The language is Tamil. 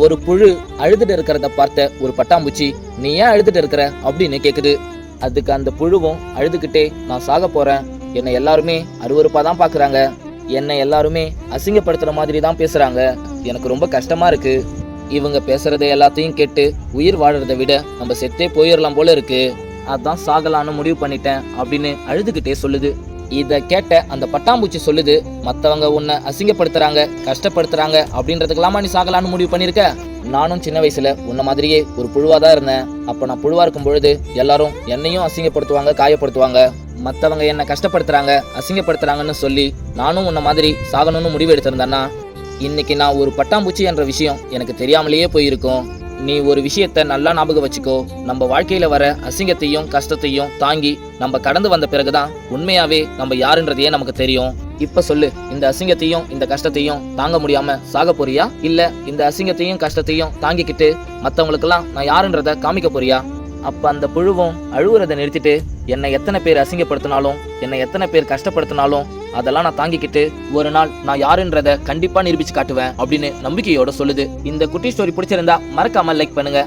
ஒரு புழு அழுதுட்டு இருக்கிறத பார்த்த ஒரு பட்டாம்பூச்சி, நீ ஏன் அழுதுட்டு இருக்கிற அப்படின்னு கேக்குது. அதுக்கு அந்த புழுவும் அழுதுகிட்டே, நான் சாக போறேன், என்னை எல்லாருமே அருவருப்பா தான் பாக்குறாங்க, என்னை எல்லாருமே அசிங்கப்படுத்துற மாதிரி தான் பேசுறாங்க, எனக்கு ரொம்ப கஷ்டமா இருக்கு, இவங்க பேசுறதை எல்லாத்தையும் கேட்டு உயிர் வாழறதை விட நம்ம செத்தே போயிடலாம் போல இருக்கு, அதான் சாகலான்னு முடிவு பண்ணிட்டேன் அப்படின்னு அழுதுகிட்டே சொல்லுது. இத கேட்ட அந்த பட்டாம்பூச்சி சொல்லுது, மத்தவங்க உன்னை அசிங்கப்படுத்துறாங்க, கஷ்டப்படுத்துறாங்க அப்படின்றதுக்கெல்லாமா நீ சாகலான்னு முடிவு பண்ணிருக்க? நானும் சின்ன வயசுல உன்ன மாதிரியே ஒரு புழுவா தான் இருந்தேன். அப்ப நான் புழுவா இருக்கும் பொழுது எல்லாரும் என்னையும் அசிங்கப்படுத்துவாங்க, காயப்படுத்துவாங்க, மத்தவங்க என்ன கஷ்டப்படுத்துறாங்க, அசிங்கப்படுத்துறாங்கன்னு சொல்லி நானும் உன்ன மாதிரி சாகணும்னு முடிவு எடுத்திருந்தேன்னா இன்னைக்கு நான் ஒரு பட்டாம்பூச்சி என்ற விஷயம் எனக்கு தெரியாமலேயே போயிருக்கும். நீ ஒரு விஷயத்த நல்லா ஞாபகம் வச்சுக்கோ, நம்ம வாழ்க்கையில வர அசிங்கத்தையும் கஷ்டத்தையும் தாங்கி நம்ம கடந்து வந்த பிறகுதான் உண்மையாவே நம்ம யாருன்றதையே நமக்கு தெரியும். இப்ப சொல்லு, இந்த அசிங்கத்தையும் இந்த கஷ்டத்தையும் தாங்க முடியாம சாக போறியா, இல்ல இந்த அசிங்கத்தையும் கஷ்டத்தையும் தாங்கிக்கிட்டு மத்தவங்களுக்கெல்லாம் நான் யாருன்றத காமிக்க போறியா? அப்ப அந்த புழுவும் அழுவுறதை நிறுத்திட்டு, என்னை எத்தனை பேர் அசிங்கப்படுத்தினாலும், என்னை எத்தனை பேர் கஷ்டப்படுத்தினாலும் அதெல்லாம் நான் தாங்கிக்கிட்டு ஒரு நாள் நான் யாருன்றத கண்டிப்பா நிரூபிச்சு காட்டுவேன் அப்படின்னு நம்பிக்கையோட சொல்லுது. இந்த குட்டி ஸ்டோரி பிடிச்சிருந்தா மறக்காம லைக் பண்ணுங்க.